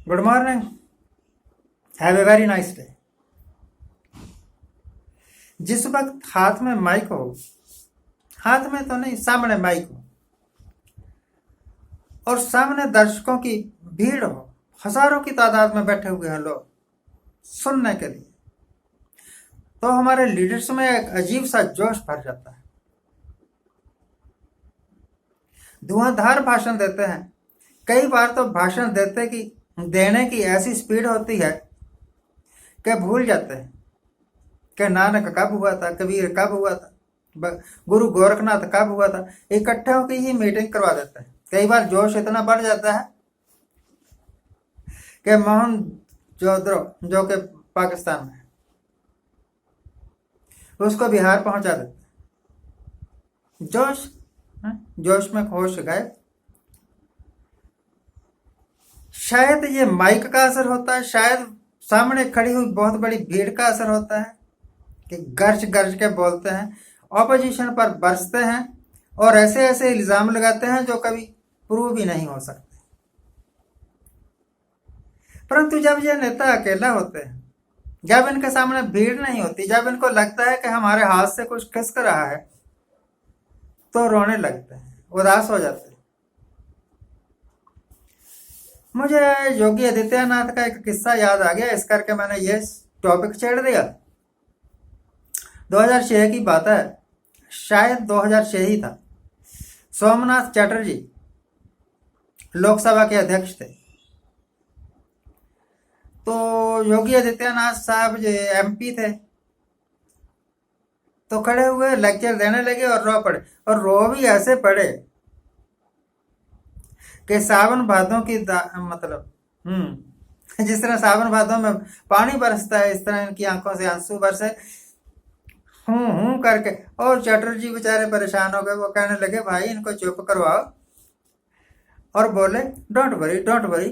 Good morning, have a very nice day. जिस वक्त हाथ में माइक हो, हाथ में तो नहीं, सामने माइक हो और सामने दर्शकों की भीड़ हो, हजारों की तादाद में बैठे हुए हैं लोग सुनने के लिए, तो हमारे लीडर्स में एक अजीब सा जोश भर जाता है। धुआंधार भाषण देते हैं। कई बार तो भाषण देने की ऐसी स्पीड होती है कि भूल जाते हैं कि नानक कब हुआ था, कबीर कब हुआ था, गुरु गोरखनाथ कब हुआ था। इकट्ठे होकर ही मीटिंग करवा देते हैं। कई बार जोश इतना बढ़ जाता है कि मोहन जो कि पाकिस्तान में है, उसको बिहार पहुंचा देते हैं। जोश में होश गए। शायद ये माइक का असर होता है, शायद सामने खड़ी हुई बहुत बड़ी भीड़ का असर होता है कि गर्ज गर्ज के बोलते हैं, ऑपोजिशन पर बरसते हैं और ऐसे ऐसे इल्जाम लगाते हैं जो कभी प्रूव भी नहीं हो सकते। परंतु जब ये नेता अकेला होते हैं, जब इनके सामने भीड़ नहीं होती, जब इनको लगता है कि हमारे हाथ से कुछ खिसक रहा है, तो रोने लगते हैं, उदास हो जाते हैं। मुझे योगी आदित्यनाथ का एक किस्सा याद आ गया, इस करके मैंने ये टॉपिक छेड़ दिया। 2006 की बात है, शायद 2006 ही था। सोमनाथ चटर्जी लोकसभा के अध्यक्ष थे। तो योगी आदित्यनाथ साहब जो एमपी थे, तो खड़े हुए लेक्चर देने लगे और रो पड़े, और रो भी ऐसे पड़े कि सावन भादों की मतलब जिस तरह सावन भादों में पानी बरसता है, इस तरह इनकी आंखों से आंसू बरसे, हूं करके। और चटर्जी बेचारे परेशान हो गए। वो कहने लगे, भाई इनको चुप करवाओ, और बोले, डोंट वरी।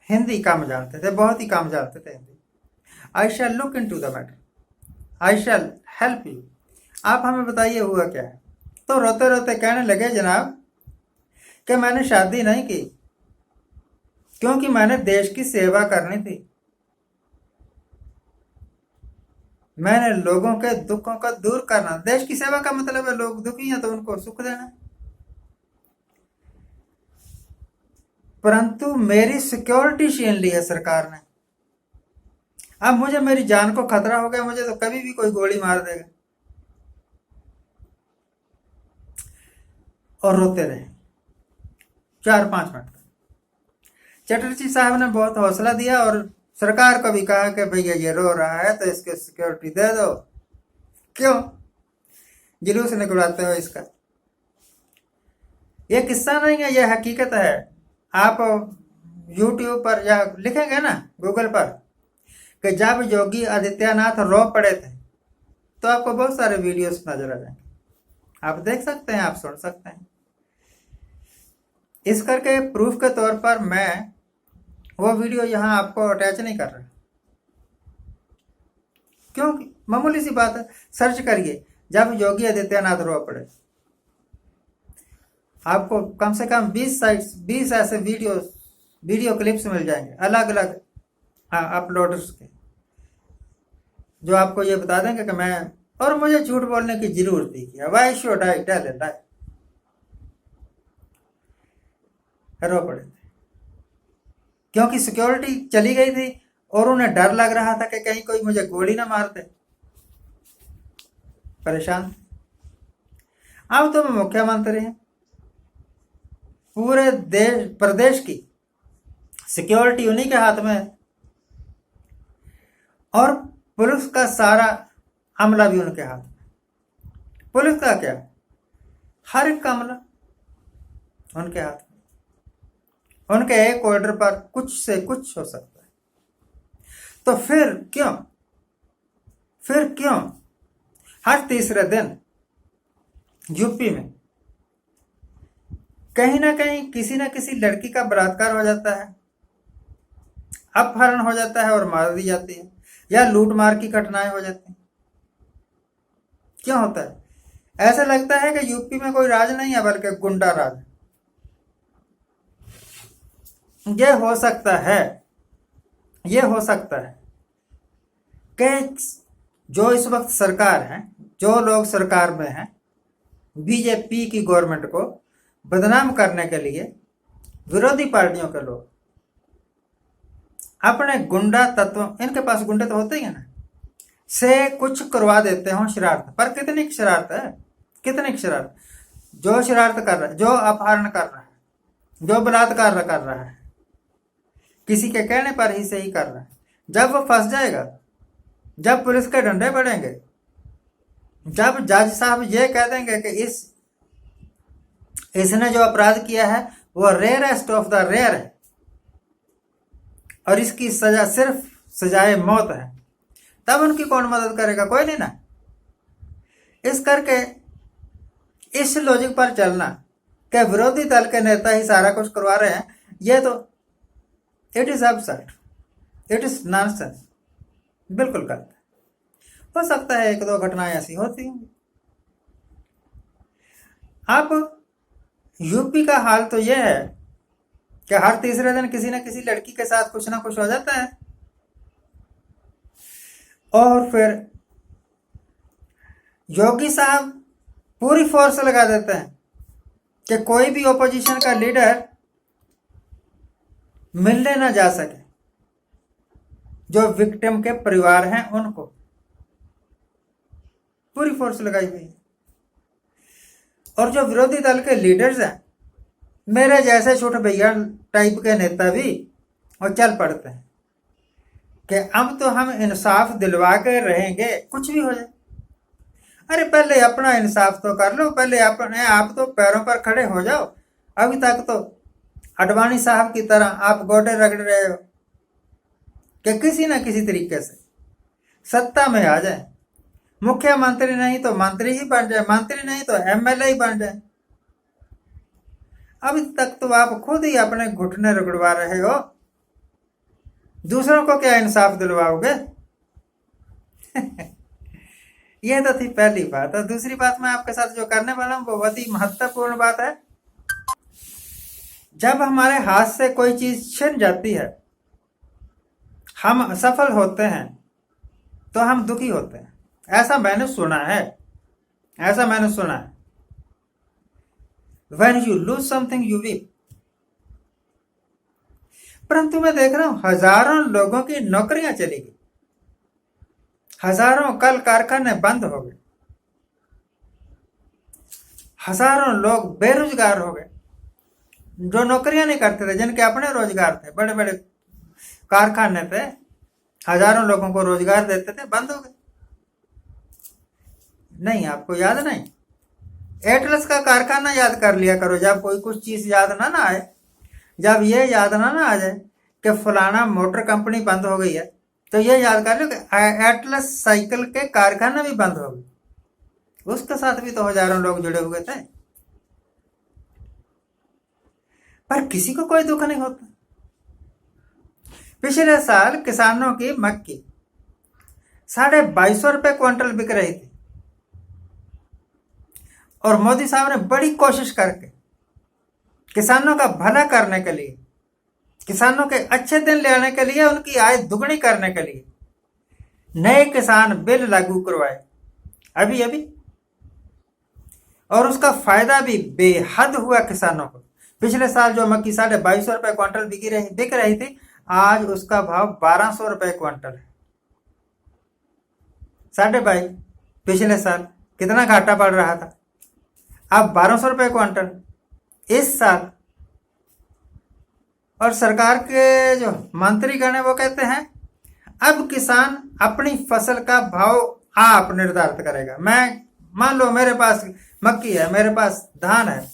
हिंदी कम जानते थे, बहुत ही कम जानते थे Hindi. I shall look into the matter, I shall help you. आप हमें बताइए हुआ क्या है। तो रोते रोते कहने लगे, जनाब कि मैंने शादी नहीं की क्योंकि मैंने देश की सेवा करनी थी। मैंने लोगों के दुखों को दूर करना। देश की सेवा का मतलब है लोग दुखी हैं तो उनको सुख देना। परंतु मेरी सिक्योरिटी छीन ली है सरकार ने। अब मुझे मेरी जान को खतरा हो गया, मुझे तो कभी भी कोई गोली मार देगा। और रोते रहे 4-5 मिनट। चटर्जी साहब ने बहुत हौसला दिया और सरकार को भी कहा कि भैया ये रो रहा है तो इसके सिक्योरिटी दे दो। क्यों जुलूस निकलवाते हो इसका? ये किस्सा नहीं है, यह हकीकत है। आप YouTube पर या लिखेंगे ना गूगल पर कि जब योगी आदित्यनाथ रो पड़े थे, तो आपको बहुत सारे वीडियोस नजर आ जाएंगे। आप देख सकते हैं, आप सुन सकते हैं। इस करके प्रूफ के तौर पर मैं वो वीडियो यहां आपको अटैच नहीं कर रहा, क्योंकि मामूली सी बात है। सर्च करिए, जब योगी आदित्यनाथ रो पड़े, आपको कम से कम 20 ऐसे वीडियो क्लिप्स मिल जाएंगे अलग अलग अपलोडर्स के, जो आपको ये बता देंगे कि मैं, और मुझे झूठ बोलने की जरूरत ही क्या। Why should I tell it? रो पड़े थे क्योंकि सिक्योरिटी चली गई थी और उन्हें डर लग रहा था कि कहीं कोई मुझे गोली ना मार दे। परेशान। अब तो मैं मुख्यमंत्री हैं, पूरे प्रदेश की सिक्योरिटी उन्हीं के हाथ में है, और पुलिस का सारा अमला भी उनके हाथ में। पुलिस का क्या, हर एक का अमला उनके हाथ में। उनके एक ऑर्डर पर कुछ से कुछ हो सकता है। तो फिर क्यों हर तीसरे दिन यूपी में कहीं ना कहीं किसी ना किसी लड़की का बलात्कार हो जाता है, अपहरण हो जाता है और मार दी जाती है, या लूट मार की घटनाएं हो जाती हैं? क्यों होता है? ऐसा लगता है कि यूपी में कोई राज नहीं है, बल्कि गुंडा राज है। ये हो सकता है, ये हो सकता है कि जो इस वक्त सरकार है, जो लोग सरकार में हैं, बीजेपी की गवर्नमेंट को बदनाम करने के लिए विरोधी पार्टियों के लोग अपने गुंडा तत्व, इनके पास गुंडे तो होते ही हैं ना, से कुछ करवा देते हो शरारत। पर कितनी शरारत है, कितनी शरारत। जो शरारत कर रहा है, जो अपहरण कर रहा है, जो बलात्कार कर रहा है, किसी के कहने पर ही सही कर रहा है, जब वो फंस जाएगा, जब पुलिस के डंडे पड़ेंगे, जब जज साहब ये कह देंगे कि इसने जो अपराध किया है वो रेयरेस्ट ऑफ द रेयर है और इसकी सजा सिर्फ सजाए मौत है, तब उनकी कौन मदद करेगा? कोई नहीं ना। इस करके इस लॉजिक पर चलना कि विरोधी दल के नेता ही सारा कुछ करवा रहे हैं, ये तो it is absurd, it is nonsense, बिल्कुल गलत है। हो सकता है एक दो घटनाएं ऐसी होती होंगी। अब यूपी का हाल तो यह है कि हर तीसरे दिन किसी न किसी लड़की के साथ कुछ ना कुछ हो जाता है और फिर योगी साहब पूरी फोर्स लगा देते हैं कि कोई भी ओपोजिशन का लीडर मिलने ना जा सके, जो विक्टिम के परिवार हैं उनको पूरी फोर्स लगाई हुई है। और जो विरोधी दल के लीडर्स हैं, मेरे जैसे छोटे भैया टाइप के नेता भी, और चल पड़ते हैं कि अब तो हम इंसाफ दिलवा के रहेंगे, कुछ भी हो जाए। अरे पहले अपना इंसाफ तो कर लो, पहले अपने आप तो पैरों पर खड़े हो जाओ। अभी तक तो अडवाणी साहब की तरह आप गोडे रगड़ रहे हो कि किसी न किसी तरीके से सत्ता में आ जाए, मुख्यमंत्री नहीं तो मंत्री ही बन जाए, मंत्री नहीं तो एमएलए ही बन जाए। अभी तक तो आप खुद ही अपने घुटने रगड़वा रहे हो, दूसरों को क्या इंसाफ दिलवाओगे? यह तो थी पहली बात। और दूसरी बात मैं आपके साथ जो करने वाला हूं वो बहुत ही महत्वपूर्ण बात है। जब हमारे हाथ से कोई चीज छिन जाती है, हम असफल होते हैं, तो हम दुखी होते हैं। ऐसा मैंने सुना है, ऐसा मैंने सुना है। When you lose something you weep। परंतु मैं देख रहा हूं हजारों लोगों की नौकरियां चली गई, हजारों कल कारखाने बंद हो गए, हजारों लोग बेरोजगार हो गए। जो नौकरियां नहीं करते थे, जिनके अपने रोजगार थे, बड़े बड़े कारखाने थे, हजारों लोगों को रोजगार देते थे, बंद हो गए। नहीं, आपको याद नहीं? एटलस का कारखाना याद कर लिया करो जब कोई कुछ चीज याद ना आए। जब ये याद ना आ जाए कि फलाना मोटर कंपनी बंद हो गई है, तो ये याद कर लो कि एटलस साइकिल के कारखाना भी बंद हो गए, उसके साथ भी तो हजारों लोग जुड़े हुए थे। पर किसी को कोई दुख नहीं होता। पिछले साल किसानों की मक्की 2250 रुपए क्विंटल बिक रही थी और मोदी साहब ने बड़ी कोशिश करके किसानों का भला करने के लिए, किसानों के अच्छे दिन ले आने के लिए, उनकी आय दुगनी करने के लिए नए किसान बिल लागू करवाए अभी अभी, और उसका फायदा भी बेहद हुआ किसानों को। पिछले साल जो मक्की 2250 रुपए क्विंटल बिक रही थी, आज उसका भाव 1200 रुपए क्विंटल है। 2250 पिछले साल कितना घाटा पड़ रहा था, अब 1200 रुपए क्विंटल इस साल। और सरकार के जो मंत्रीगण है वो कहते हैं अब किसान अपनी फसल का भाव आप निर्धारित करेगा। मैं मान लो मेरे पास मक्की है, मेरे पास धान है,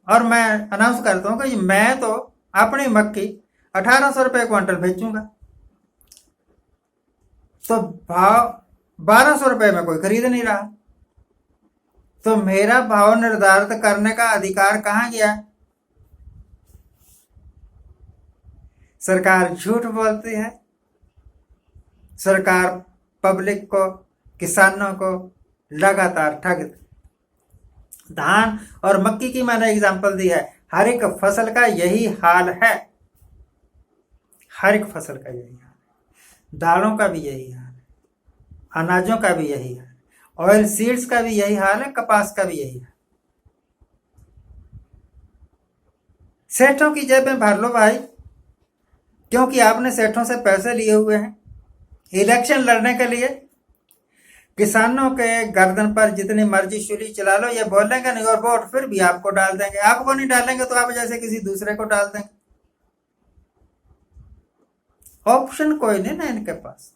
और मैं अनाउंस करता हूं कि मैं तो अपनी मक्की 1800 रुपए क्विंटल बेचूंगा, तो भाव 1200 रुपए में कोई खरीद नहीं रहा, तो मेरा भाव निर्धारित करने का अधिकार कहां गया? सरकार झूठ बोलती है, सरकार पब्लिक को, किसानों को लगातार ठगती। धान और मक्की की मैंने एग्जांपल दी है, हर एक फसल का यही हाल है। हर एक फसल का यही हाल है, दालों का भी यही हाल है, अनाजों का भी यही हाल है, ऑयल सीड्स का भी यही हाल है, कपास का भी यही हाल। सेठों की जेबें भर लो भाई, क्योंकि आपने सेठों से पैसे लिए हुए हैं इलेक्शन लड़ने के लिए। किसानों के गर्दन पर जितनी मर्जी शूली चला लो, ये बोलेंगे नहीं और वोट फिर भी आपको डाल देंगे। आपको नहीं डालेंगे तो आप जैसे किसी दूसरे को डाल देंगे। ऑप्शन कोई नहीं ना इनके पास।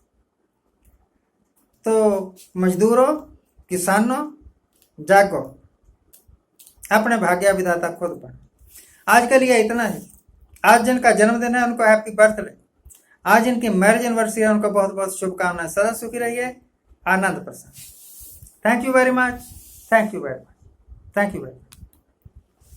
तो मजदूरों, किसानों, जागो, अपने भाग्य विधाता खुद पर। आज के लिए इतना ही। आज जिनका जन्मदिन है उनको हैप्पी बर्थडे। आज इनकी मैरिज एनिवर्सरी है, उनको बहुत बहुत शुभकामनाएं। सदा सुखी रहिए, आनंद प्रसन्न। Thank you very much, thank you very much, thank you very much.